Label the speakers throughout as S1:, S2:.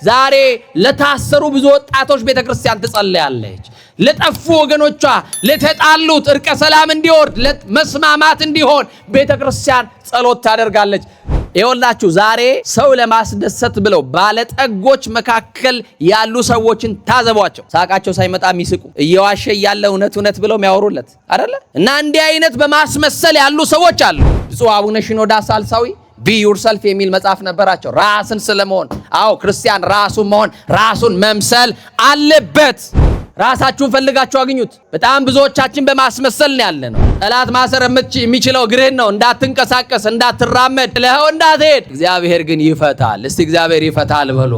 S1: ዛሬ ለታሰሩ ብዙ ወጣቶች ቤተክርስቲያን ትጸልያለች። ለጠፉ ወገኖቿ፣ ለተጣሉት እርቀ ሰላም እንዲወርድ፣ መስማማት እንዲሆን ቤተክርስቲያን ጸሎት ታደርጋለች። ይኸውላችሁ ዛሬ ሰው ለማስደሰት ብለው ባለጠጎች መካከል ያሉ ሰዎችን ታዘቧቸው። ሳቃቸው ሳይመጣ የሚስቁ እየዋሸ ያለ እውነት ብለው የሚያወሩለት አይደለ? እና እንዲህ አይነት በማስመሰል ያሉ ሰዎች አሉ። ብፁዕ አቡነ ሽኖዳ ሳልሳዊ ቢ ዩርሰልፍ የሚል መጽሐፍ ነበራቸው። ራስን ስለመሆን። አዎ ክርስቲያን ራሱን መሆን ራሱን መምሰል አለበት። ራሳችሁን ፈልጋችሁ አግኙት። በጣም ብዙዎቻችን በማስመሰል ነው ያለነው። ጠላት ማሰር የሚችለው እግርህን ነው። እንዳትንቀሳቀስ፣ እንዳትራመድ፣ ለኸው እንዳትሄድ። እግዚአብሔር ግን ይፈታል። እስቲ እግዚአብሔር ይፈታል በሉ።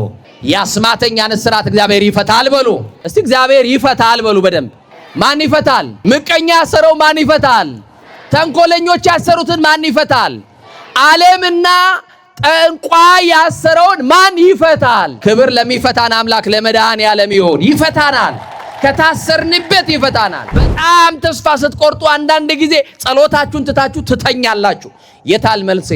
S1: የአስማተኛን እስራት እግዚአብሔር ይፈታል በሉ። እስቲ እግዚአብሔር ይፈታል በሉ በደንብ። ማን ይፈታል? ምቀኛ ያሰረው ማን ይፈታል? ተንኮለኞች ያሰሩትን ማን ይፈታል? ዓለምና ጠንቋይ ያሰረውን ማን ይፈታል? ክብር ለሚፈታን አምላክ ለመድኃኔዓለም ይሁን። ይፈታናል። ከታሰርንበት ይፈታናል። በጣም ተስፋ ስትቆርጡ አንዳንድ ጊዜ ጸሎታችሁን ትታችሁ ትተኛላችሁ። የታል መልሴ?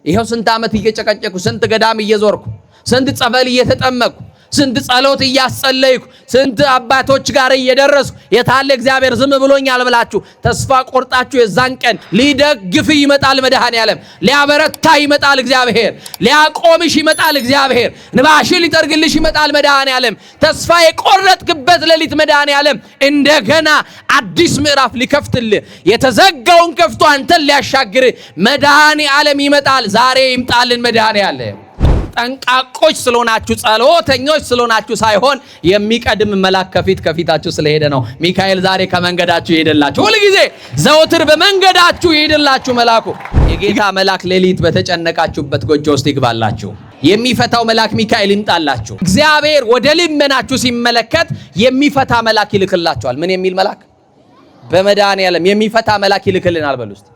S1: ይሄው ስንት ዓመት እየጨቀጨኩ፣ ስንት ገዳም እየዞርኩ፣ ስንት ጸበል እየተጠመኩ፣ ስንት ጸሎት እያስጸለይኩ፣ ስንት አባቶች ጋር እየደረስኩ የታለ እግዚአብሔር ዝም ብሎኛል ብላችሁ ተስፋ ቆርጣችሁ የዛን ቀን ሊደግፍ ይመጣል መድኃኔዓለም። ሊያበረታ ይመጣል እግዚአብሔር። ሊያቆምሽ ይመጣል እግዚአብሔር። ንባሽን ሊጠርግልሽ ይመጣል መድኃኔዓለም። ተስፋ የቆረጥክበት ሌሊት መድኃኔዓለም እንደገና አዲስ ምዕራፍ ሊከፍትልህ፣ የተዘጋውን ከፍቶ አንተን ሊያሻግር መድኃኔዓለም ይመጣል። ዛሬ ይምጣልን መድኃኔዓለም። ጠንቃቆች ስለሆናችሁ ጸሎተኞች ስለሆናችሁ ሳይሆን የሚቀድም መልአክ ከፊታችሁ ስለሄደ ነው። ሚካኤል ዛሬ ከመንገዳችሁ ይሄድላችሁ። ሁሉ ጊዜ ዘወትር በመንገዳችሁ ይሄድላችሁ መልአኩ። የጌታ መልአክ ሌሊት በተጨነቃችሁበት ጎጆ ውስጥ ይግባላችሁ። የሚፈታው መልአክ ሚካኤል ይምጣላችሁ። እግዚአብሔር ወደ ልመናችሁ ሲመለከት የሚፈታ መልአክ ይልክላችኋል። ምን የሚል መልአክ? በመድኃኔዓለም የሚፈታ መልአክ ይልክልናል። በሉ እስቲ።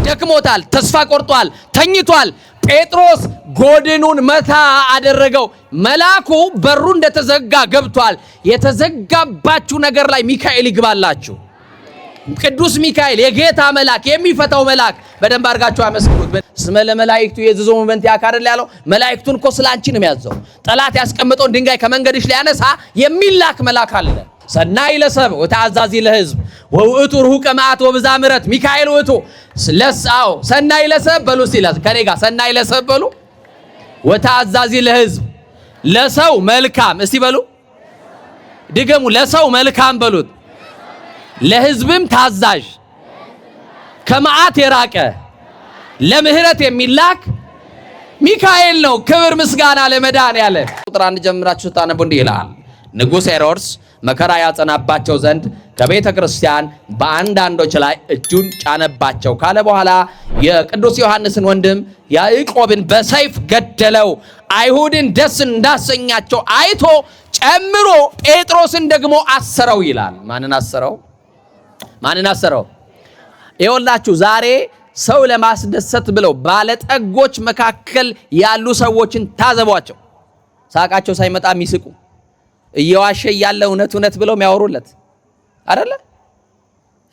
S1: ደክሞታል፣ ተስፋ ቆርጧል፣ ተኝቷል። ጴጥሮስ ጎድኑን መታ አደረገው። መልአኩ በሩ እንደተዘጋ ገብቷል። የተዘጋባችሁ ነገር ላይ ሚካኤል ይግባላችሁ። ቅዱስ ሚካኤል የጌታ መልአክ፣ የሚፈታው መልአክ። በደንብ አድርጋችሁ አመስግኑት። እስመ ለመላእክቱ የዝዞሙ በእንተ ያካርል ያለው መላእክቱን እኮ ስላንቺ ነው የሚያዘው። ጠላት ያስቀመጠውን ድንጋይ ከመንገድሽ ላይ ያነሳ የሚላክ መልአክ አለ። ሰናይ ለሰብ ወተአዛዚ ለሕዝብ ወውእቱ ርሁቀ መዓት ወብዛ ምሕረት ሚካኤል ውእቱ ስለሳው ሰናይ ለሰብ በሉ ሲላስ ከኔ ጋር ሰናይ ለሰብ በሉ። ወተአዛዚ ለሕዝብ ለሰው መልካም እስቲ በሉ ድገሙ። ለሰው መልካም በሉት። ለሕዝብም ታዛዥ ከመዓት የራቀ ለምህረት የሚላክ ሚካኤል ነው። ክብር ምስጋና ለመድኃኔዓለም። ቁጥር 1 ጀምራችሁ ታነቡ እንዲህ ይላል። ንጉሥ ሄሮድስ መከራ ያጸናባቸው ዘንድ ከቤተ ክርስቲያን በአንዳንዶች ላይ እጁን ጫነባቸው ካለ በኋላ የቅዱስ ዮሐንስን ወንድም ያዕቆብን በሰይፍ ገደለው። አይሁድን ደስ እንዳሰኛቸው አይቶ ጨምሮ ጴጥሮስን ደግሞ አሰረው ይላል። ማንን አሰረው? ማንን አሰረው? ይኸውላችሁ ዛሬ ሰው ለማስደሰት ብለው ባለጠጎች መካከል ያሉ ሰዎችን ታዘቧቸው። ሳቃቸው ሳይመጣ የሚስቁ እየዋሸ ያለ እውነት ብለው የሚያወሩለት አይደለ?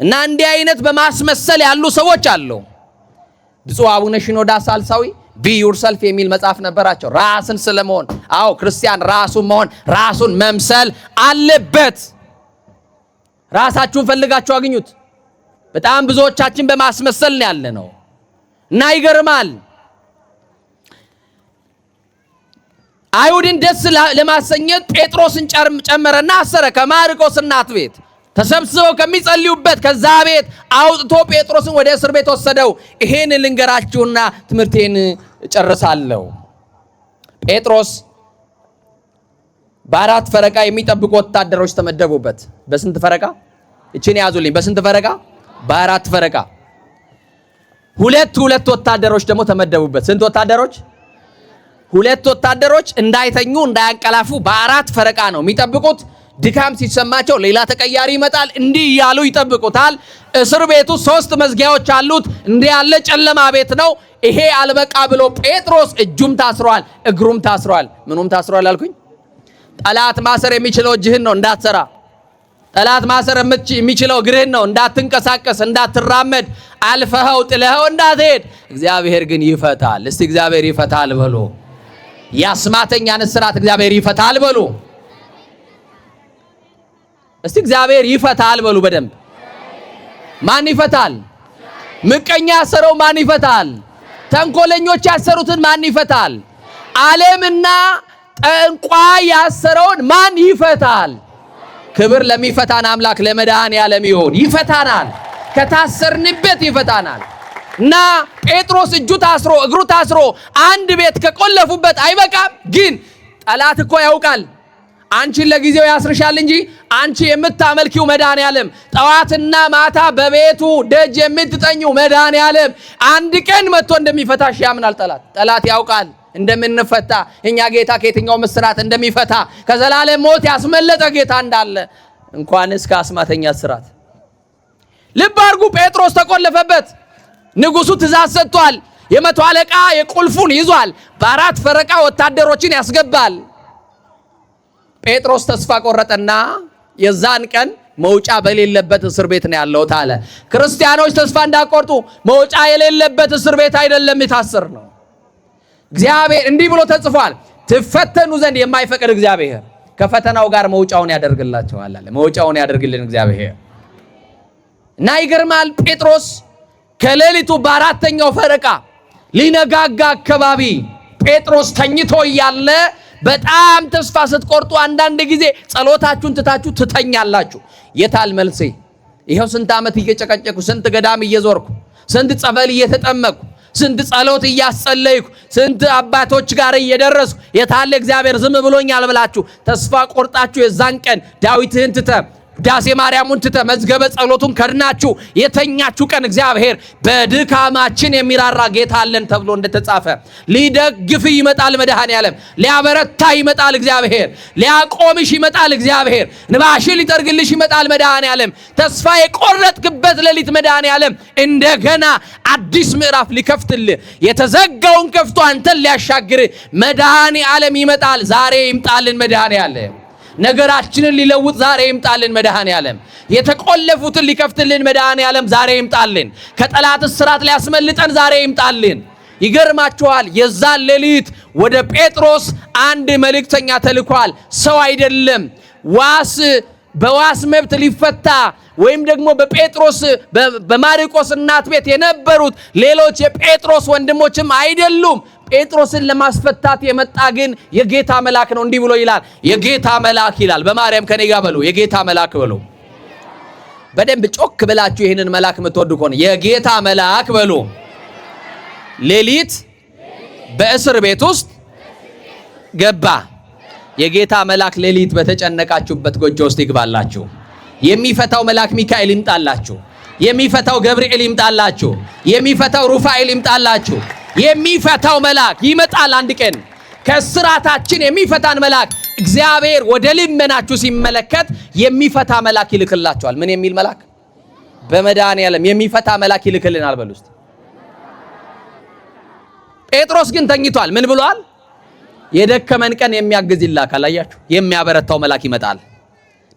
S1: እና እንዲህ አይነት በማስመሰል ያሉ ሰዎች አሉ። ብፁዕ አቡነ ሽኖዳ ሳልሳዊ ቢ ዩርሰልፍ የሚል መጽሐፍ ነበራቸው። ራስን ስለመሆን። አዎ ክርስቲያን ራሱን መሆን ራሱን መምሰል አለበት። ራሳችሁን ፈልጋችሁ አግኙት። በጣም ብዙዎቻችን በማስመሰል ነው ያለነው እና ይገርማል። አይሁድን ደስ ለማሰኘት ጴጥሮስን ጨመረና አሰረ። ከማርቆስ እናት ቤት ተሰብስበው ከሚጸልዩበት ከዛ ቤት አውጥቶ ጴጥሮስን ወደ እስር ቤት ወሰደው። ይሄን ልንገራችሁና ትምህርቴን እጨርሳለሁ። ጴጥሮስ በአራት ፈረቃ የሚጠብቁ ወታደሮች ተመደቡበት። በስንት ፈረቃ? እቺን ያዙልኝ። በስንት ፈረቃ? በአራት ፈረቃ። ሁለት ወታደሮች ደግሞ ተመደቡበት። ስንት ወታደሮች? ሁለት ወታደሮች እንዳይተኙ እንዳያንቀላፉ በአራት ፈረቃ ነው የሚጠብቁት። ድካም ሲሰማቸው ሌላ ተቀያሪ ይመጣል። እንዲህ ያሉ ይጠብቁታል። እስር ቤቱ 3 መዝጊያዎች አሉት። እንዲህ ያለ ጨለማ ቤት ነው። ይሄ አልበቃ ብሎ ጴጥሮስ እጁም ታስሯል፣ እግሩም ታስሯል። ምኑም ታስሯል አልኩኝ? ጠላት ማሰር የሚችለው እጅህን ነው እንዳትሰራ። ጠላት ማሰር የሚችለው እግርህን ነው እንዳትንቀሳቀስ፣ እንዳትራመድ፣ አልፈኸው ጥለኸው እንዳትሄድ። እግዚአብሔር ግን ይፈታል። እስቲ እግዚአብሔር ይፈታል በሉ። የአስማተኛን እስራት እግዚአብሔር ይፈታል በሉ። እስቲ እግዚአብሔር ይፈታል በሉ በደንብ። ማን ይፈታል? ምቀኛ ያሰረው ማን ይፈታል? ተንኮለኞች ያሰሩትን ማን ይፈታል? ዓለምና ጠንቋይ ያሰረውን ማን ይፈታል? ክብር ለሚፈታን አምላክ ለመድኃኔዓለም ይሁን። ይፈታናል፣ ከታሰርንበት ይፈታናል። እና ጴጥሮስ እጁ ታስሮ እግሩ ታስሮ አንድ ቤት ከቆለፉበት አይበቃም። ግን ጠላት እኮ ያውቃል አንቺን ለጊዜው ያስርሻል እንጂ አንቺ የምታመልኪው መድኃኔዓለም ጠዋትና ማታ በቤቱ ደጅ የምትጠኙ መድኃኔዓለም አንድ ቀን መጥቶ እንደሚፈታሽ ያምናል ጠላት። ጠላት ያውቃል እንደምንፈታ፣ እኛ ጌታ ከየትኛው እስራት እንደሚፈታ፣ ከዘላለም ሞት ያስመለጠ ጌታ እንዳለ እንኳንስ ከአስማተኛ እስራት። ልብ አድርጉ፣ ጴጥሮስ ተቆለፈበት። ንጉሱ ትእዛዝ ሰጥቷል። የመቶ አለቃ የቁልፉን ይዟል። በአራት ፈረቃ ወታደሮችን ያስገባል። ጴጥሮስ ተስፋ ቆረጠና የዛን ቀን መውጫ በሌለበት እስር ቤት ነው ያለሁት አለ። ክርስቲያኖች ተስፋ እንዳቆርጡ፣ መውጫ የሌለበት እስር ቤት አይደለም የታሰር ነው። እግዚአብሔር እንዲህ ብሎ ተጽፏል፣ ትፈተኑ ዘንድ የማይፈቅድ እግዚአብሔር ከፈተናው ጋር መውጫውን ያደርግላቸዋል አለ። መውጫውን ያደርግልን እግዚአብሔር። እና ይገርማል፣ ጴጥሮስ ከሌሊቱ በአራተኛው ፈረቃ ሊነጋጋ አካባቢ ጴጥሮስ ተኝቶ እያለ በጣም ተስፋ ስትቆርጡ አንዳንድ ጊዜ ጸሎታችሁን ትታችሁ ትተኛላችሁ። የታል መልሴ? ይሄው ስንት ዓመት እየጨቀጨኩ፣ ስንት ገዳም እየዞርኩ፣ ስንት ጸበል እየተጠመኩ፣ ስንት ጸሎት እያስጸለይኩ፣ ስንት አባቶች ጋር እየደረስኩ የታለ እግዚአብሔር ዝም ብሎኛል ብላችሁ ተስፋ ቆርጣችሁ የዛን ቀን ዳዊትህን ትተ ዳሴ ማርያሙን ትተ መዝገበ ጸሎቱን ከድናችሁ የተኛችሁ ቀን እግዚአብሔር በድካማችን የሚራራ ጌታ አለን ተብሎ እንደተጻፈ ሊደግፍ ይመጣል መድኃኔዓለም። ሊያበረታ ይመጣል እግዚአብሔር። ሊያቆምሽ ይመጣል እግዚአብሔር። ንባሽን ሊጠርግልሽ ይመጣል መድኃኔዓለም። ተስፋ የቆረጥክበት ሌሊት መድኃኔዓለም እንደገና አዲስ ምዕራፍ ሊከፍትልህ፣ የተዘጋውን ከፍቶ አንተን ሊያሻግር መድኃኔዓለም ይመጣል። ዛሬ ይምጣልን መድኃኔዓለም። ነገራችንን ሊለውጥ ዛሬ ይምጣልን መድኃኔዓለም። የተቆለፉትን ሊከፍትልን መድኃኔዓለም ዛሬ ይምጣልን። ከጠላት እስራት ሊያስመልጠን ዛሬ ይምጣልን። ይገርማችኋል፣ የዛን ሌሊት ወደ ጴጥሮስ አንድ መልእክተኛ ተልኳል። ሰው አይደለም፣ በዋስ መብት ሊፈታ ወይም ደግሞ በጴጥሮስ በማርቆስ እናት ቤት የነበሩት ሌሎች የጴጥሮስ ወንድሞችም አይደሉም። ጴጥሮስን ለማስፈታት የመጣ ግን የጌታ መልአክ ነው። እንዲህ ብሎ ይላል፣ የጌታ መልአክ ይላል። በማርያም ከኔ ጋር በሉ፣ የጌታ መልአክ በሉ። በደንብ ጮክ ብላችሁ ይህንን መልአክ የምትወዱ ከሆነ የጌታ መልአክ በሉ። ሌሊት በእስር ቤት ውስጥ ገባ። የጌታ መልአክ ሌሊት በተጨነቃችሁበት ጎጆ ውስጥ ይግባላችሁ። የሚፈታው መልአክ ሚካኤል ይምጣላችሁ። የሚፈታው ገብርኤል ይምጣላችሁ። የሚፈታው ሩፋኤል ይምጣላችሁ። የሚፈታው መልአክ ይመጣል። አንድ ቀን ከስራታችን የሚፈታን መልአክ እግዚአብሔር ወደ ልመናችሁ ሲመለከት የሚፈታ መልአክ ይልክላችኋል። ምን የሚል መልአክ? በመድኃኔዓለም የሚፈታ መልአክ ይልክልናል። በሉ እስቲ። ጴጥሮስ ግን ተኝቷል። ምን ብሏል? የደከመን ቀን የሚያግዝ ይላካል። አያችሁ፣ የሚያበረታው መልአክ ይመጣል።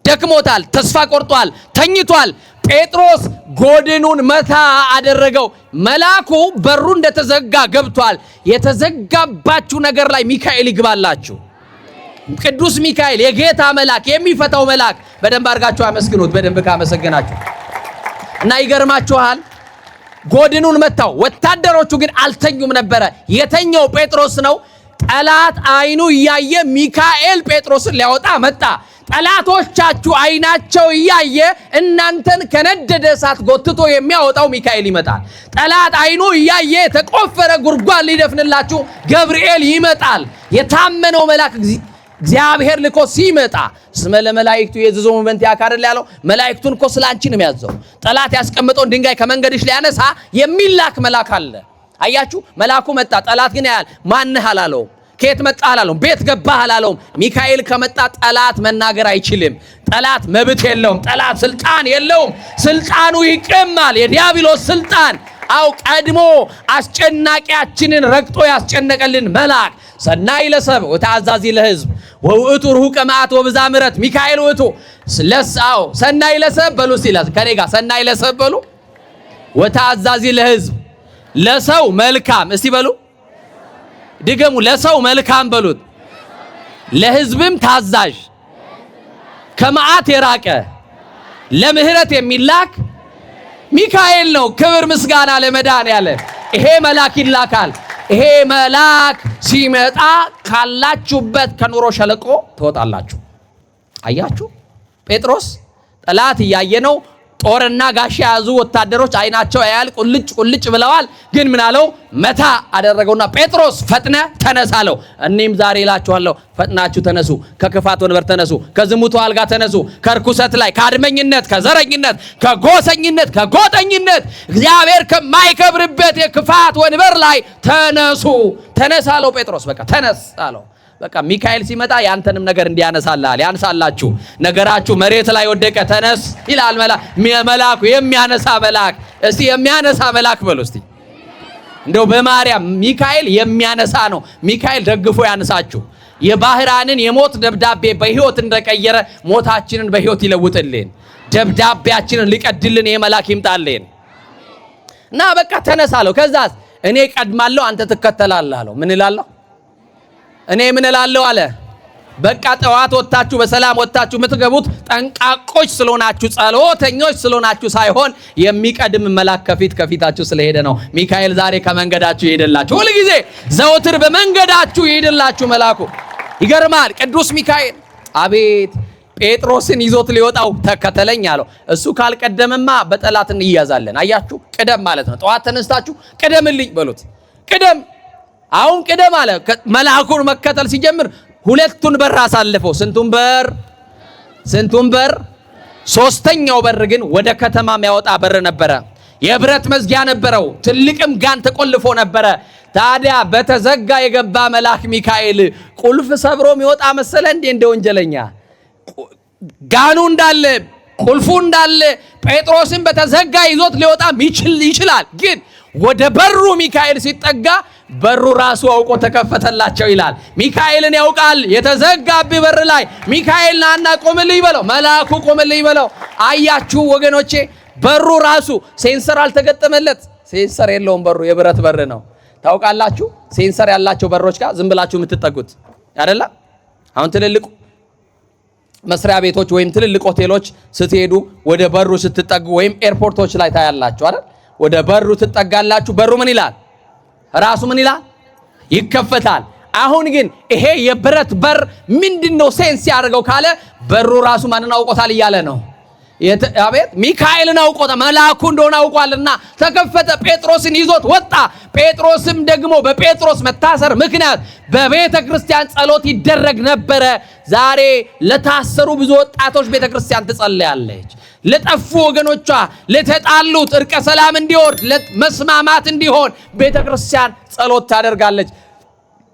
S1: ደክሞታል፣ ተስፋ ቆርጧል፣ ተኝቷል። ጴጥሮስ ጎድኑን መታ አደረገው። መልአኩ በሩ እንደተዘጋ ገብቷል። የተዘጋባችሁ ነገር ላይ ሚካኤል ይግባላችሁ። ቅዱስ ሚካኤል የጌታ መልአክ፣ የሚፈታው መልአክ። በደንብ አድርጋችሁ አመስግኑት። በደንብ ካመሰገናችሁ እና ይገርማችኋል፣ ጎድኑን መታው። ወታደሮቹ ግን አልተኙም ነበረ። የተኛው ጴጥሮስ ነው። ጠላት አይኑ እያየ ሚካኤል ጴጥሮስን ሊያወጣ መጣ። ጠላቶቻችሁ አይናቸው እያየ እናንተን ከነደደ እሳት ጎትቶ የሚያወጣው ሚካኤል ይመጣል። ጠላት አይኑ እያየ የተቆፈረ ጉድጓድ ሊደፍንላችሁ ገብርኤል ይመጣል። የታመነው መልአክ እግዚአብሔር ልኮ ሲመጣ እስመ ለመላእክቱ የዘዞሙ በእንተ ያካርል ያለው መላእክቱን እኮ ስላንቺ ነው የሚያዘው። ጠላት ያስቀመጠውን ድንጋይ ከመንገድሽ ሊያነሳ የሚላክ መልአክ አለ። አያችሁ፣ መልአኩ መጣ። ጠላት ግን ያያል። ማንህ አላለውም። ከየት መጣ አላለውም። ቤት ገባህ አላለውም። ሚካኤል ከመጣ ጠላት መናገር አይችልም። ጠላት መብት የለውም። ጠላት ስልጣን የለውም። ስልጣኑ ይቀማል። የዲያብሎስ ስልጣን አው ቀድሞ አስጨናቂያችንን ረግጦ ያስጨነቀልን መልአክ ሰናይ ለሰብ ወታዛዚ ለሕዝብ ወውእቱ ሩቀ መዓት ወብዛ ምሕረት ሚካኤል ውእቱ ስለሳው ሰናይ ለሰብ በሉ ሲላስ ከኔ ጋር ሰናይ ለሰብ በሉ ወታዛዚ ለሕዝብ ለሰው መልካም እስቲ በሉ ድገሙ። ለሰው መልካም በሉት፣ ለሕዝብም ታዛዥ፣ ከመዓት የራቀ ለምህረት የሚላክ ሚካኤል ነው። ክብር ምስጋና ለመድኃኔዓለም። ይሄ መልአክ ይላካል። ይሄ መልአክ ሲመጣ ካላችሁበት ከኑሮ ሸለቆ ትወጣላችሁ። አያችሁ፣ ጴጥሮስ ጠላት እያየ ነው። ጦርና ጋሻ ያዙ ወታደሮች አይናቸው ያያል፣ ቁልጭ ቁልጭ ብለዋል። ግን ምን አለው? መታ አደረገውና ጴጥሮስ ፈጥነ ተነሳ አለው። እኔም ዛሬ እላችኋለሁ ፈጥናችሁ ተነሱ፣ ከክፋት ወንበር ተነሱ፣ ከዝሙቱ አልጋ ተነሱ፣ ከርኩሰት ላይ፣ ከአድመኝነት፣ ከዘረኝነት፣ ከጎሰኝነት፣ ከጎጠኝነት እግዚአብሔር ከማይከብርበት የክፋት ወንበር ላይ ተነሱ። ተነሳ አለው ጴጥሮስ። በቃ ተነስ አለው። በቃ ሚካኤል ሲመጣ ያንተንም ነገር እንዲያነሳልሃል ያንሳላችሁ። ነገራችሁ መሬት ላይ ወደቀ ተነስ ይላል መልአኩ። የሚያነሳ መልአክ። እስቲ የሚያነሳ መልአክ በሉ እስቲ። እንደው በማርያም ሚካኤል የሚያነሳ ነው። ሚካኤል ደግፎ ያነሳችሁ። የባህራንን የሞት ደብዳቤ በህይወት እንደቀየረ ሞታችንን በህይወት ይለውጥልን። ደብዳቤያችንን ሊቀድልን የመልአክ ይምጣልን እና በቃ ተነሳ አለው። ከዛስ እኔ ቀድማለሁ አንተ ትከተላለህ አለው። ምን እላለሁ? እኔ ምን እላለሁ አለ። በቃ ጠዋት ወጣችሁ በሰላም ወጣችሁ የምትገቡት ጠንቃቆች ስለሆናችሁ ጸሎተኞች ስለሆናችሁ ሳይሆን የሚቀድም መልአክ ከፊታችሁ ስለሄደ ነው። ሚካኤል ዛሬ ከመንገዳችሁ ይሄድላችሁ። ሁሉ ጊዜ ዘወትር በመንገዳችሁ ይሄድላችሁ መልአኩ። ይገርማል። ቅዱስ ሚካኤል አቤት ጴጥሮስን ይዞት ሊወጣው ተከተለኝ አለው። እሱ ካልቀደመማ በጠላት እንያዛለን። አያችሁ፣ ቅደም ማለት ነው። ጠዋት ተነስታችሁ ቅደምልኝ በሉት። ቅደም አሁን ቅደም አለ። መልአኩን መከተል ሲጀምር ሁለቱን በር አሳልፈው። ስንቱን በር? ሶስተኛው በር ግን ወደ ከተማ የሚያወጣ በር ነበረ። የብረት መዝጊያ ነበረው። ትልቅም ጋን ተቆልፎ ነበረ። ታዲያ በተዘጋ የገባ መልአክ ሚካኤል ቁልፍ ሰብሮ የሚወጣ መሰለ እንደ ወንጀለኛ። ጋኑ እንዳለ ቁልፉ እንዳለ ጴጥሮስን በተዘጋ ይዞት ሊወጣ ይችላል። ግን ወደ በሩ ሚካኤል ሲጠጋ በሩ ራሱ አውቆ ተከፈተላቸው ይላል። ሚካኤልን ያውቃል። የተዘጋብ በር ላይ ሚካኤል ናና ቆምልኝ በለው፣ መልአኩ ቆምልኝ በለው። አያችሁ ወገኖቼ፣ በሩ ራሱ ሴንሰር አልተገጠመለት። ሴንሰር የለውም በሩ፣ የብረት በር ነው። ታውቃላችሁ፣ ሴንሰር ያላቸው በሮች ጋር ዝም ብላችሁ የምትጠጉት አይደለ? አሁን ትልልቅ መስሪያ ቤቶች ወይም ትልልቅ ሆቴሎች ስትሄዱ ወደ በሩ ስትጠጉ ወይም ኤርፖርቶች ላይ ታያላችሁ አይደል? ወደ በሩ ትጠጋላችሁ። በሩ ምን ይላል? ራሱ ምን ይላል? ይከፈታል። አሁን ግን ይሄ የብረት በር ምንድነው ሴንስ ያደርገው ካለ በሩ ራሱ ማንን አውቆታል እያለ ነው። አቤት ሚካኤልን አውቆታል፣ መልአኩ እንደሆነ አውቋልና ተከፈተ። ጴጥሮስን ይዞት ወጣ። ጴጥሮስም ደግሞ በጴጥሮስ መታሰር ምክንያት በቤተ ክርስቲያን ጸሎት ይደረግ ነበረ። ዛሬ ለታሰሩ ብዙ ወጣቶች ቤተ ክርስቲያን ትጸልያለች። ለጠፉ ወገኖቿ፣ ለተጣሉት እርቀ ሰላም እንዲወርድ፣ ለመስማማት እንዲሆን ቤተ ክርስቲያን ጸሎት ታደርጋለች።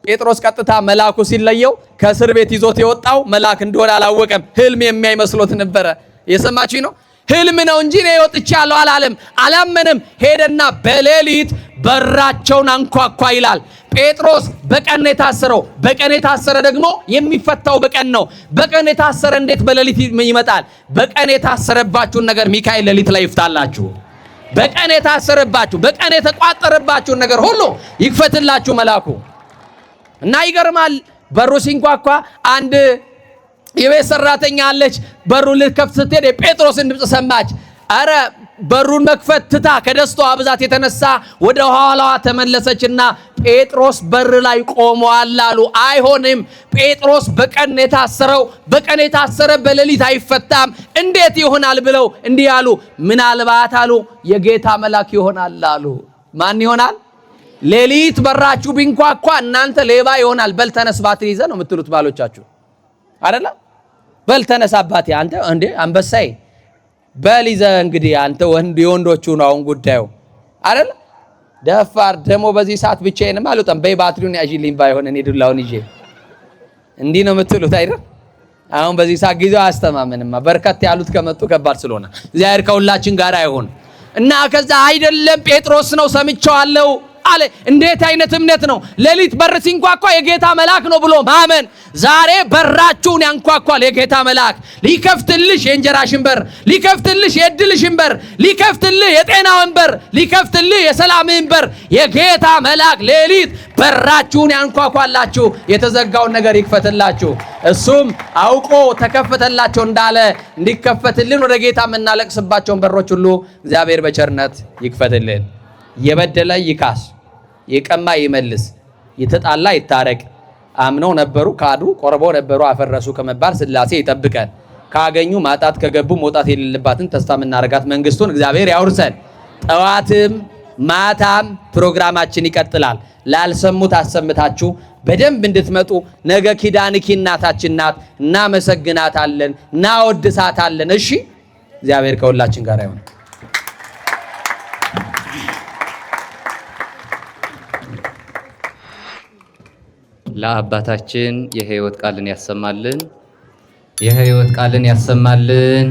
S1: ጴጥሮስ ቀጥታ መልአኩ ሲለየው ከእስር ቤት ይዞት የወጣው መልአክ እንደሆነ አላወቀም። ህልም የሚያይ መስሎት ነበረ። የሰማችሁ ነው። ህልም ነው እንጂ እኔ ወጥቻለሁ አላለም። አላመንም። ሄደና በሌሊት በራቸውን አንኳኳ ይላል። ጴጥሮስ በቀን የታሰረው፣ በቀን የታሰረ ደግሞ የሚፈታው በቀን ነው። በቀን የታሰረ እንዴት በሌሊት ይመጣል? በቀን የታሰረባችሁን ነገር ሚካኤል ሌሊት ላይ ይፍታላችሁ። በቀን የታሰረባችሁ፣ በቀን የተቋጠረባችሁን ነገር ሁሉ ይክፈትላችሁ መልአኩ። እና ይገርማል። በሩ ሲንኳኳ አንድ የቤት ሰራተኛ አለች። በሩን ልትከፍት ስትሄድ የጴጥሮስን ድምፅ ሰማች። አረ በሩን መክፈት ትታ ከደስታዋ ብዛት የተነሳ ወደ ኋላዋ ተመለሰችና ጴጥሮስ በር ላይ ቆሟል አሉ። አይሆንም፣ ጴጥሮስ በቀን የታሰረው፣ በቀን የታሰረ በሌሊት አይፈታም፣ እንዴት ይሆናል ብለው እንዲህ አሉ። ምናልባት አሉ የጌታ መልአክ ይሆናል አሉ። ማን ይሆናል? ሌሊት በራችሁ ቢንኳኳ እናንተ ሌባ ይሆናል። በል ተነስ ባትሪ ይዘህ ነው የምትሉት ባሎቻችሁ አይደለ? በል ተነስ አባቴ አንተ እንዴ አንበሳይ በል ይዘህ እንግዲህ አንተ የወንዶቹ ነው አሁን ጉዳዩ አይደለ? ደፋር ደግሞ በዚህ ሰዓት ብቻዬንም አልወጣም። በይ ባትሪውን ያዥልኝ ባይሆን እኔ ዱላውን ይዤ እንዲህ ነው የምትሉት አይደል? አሁን በዚህ ሰዓት ጊዜው አያስተማምንማ። በርከት ያሉት ከመጡ ከባድ ስለሆነ እግዚአብሔር ከሁላችን ጋር አይሆን እና ከዛ አይደለም ጴጥሮስ ነው ሰምቼዋለሁ አለ። እንዴት አይነት እምነት ነው! ሌሊት በር ሲንኳኳ የጌታ መልአክ ነው ብሎ ማመን። ዛሬ በራችሁን ያንኳኳል የጌታ መልአክ ሊከፍትልሽ የእንጀራሽን በር፣ ሊከፍትልሽ የእድልሽን በር፣ ሊከፍትልህ የጤናውን በር፣ ሊከፍትልህ የሰላምህን በር የጌታ መልአክ ሌሊት በራችሁን ያንኳኳላችሁ፣ የተዘጋውን ነገር ይክፈትላችሁ። እሱም አውቆ ተከፈተላቸው እንዳለ እንዲከፈትልን ወደ ጌታ የምናለቅስባቸውን በሮች ሁሉ እግዚአብሔር በቸርነት ይክፈትልን። የበደለ ይካስ፣ የቀማ ይመልስ፣ የተጣላ ይታረቅ። አምነው ነበሩ ካዱ፣ ቆርበው ነበሩ አፈረሱ ከመባል ሥላሴ ይጠብቀን። ካገኙ ማጣት፣ ከገቡ መውጣት የሌለባትን ተስፋ የምናረጋት መንግስቱን እግዚአብሔር ያውርሰን። ጠዋትም ማታም ፕሮግራማችን ይቀጥላል። ላልሰሙት አሰምታችሁ በደንብ እንድትመጡ ነገ ኪዳንኪ እናታችን ናት። እናመሰግናታለን፣ እናወድሳታለን። እሺ፣ እግዚአብሔር ከሁላችን ጋር ይሁን።
S2: ለአባታችን የሕይወት ቃልን ያሰማልን፣ የሕይወት ቃልን ያሰማልን።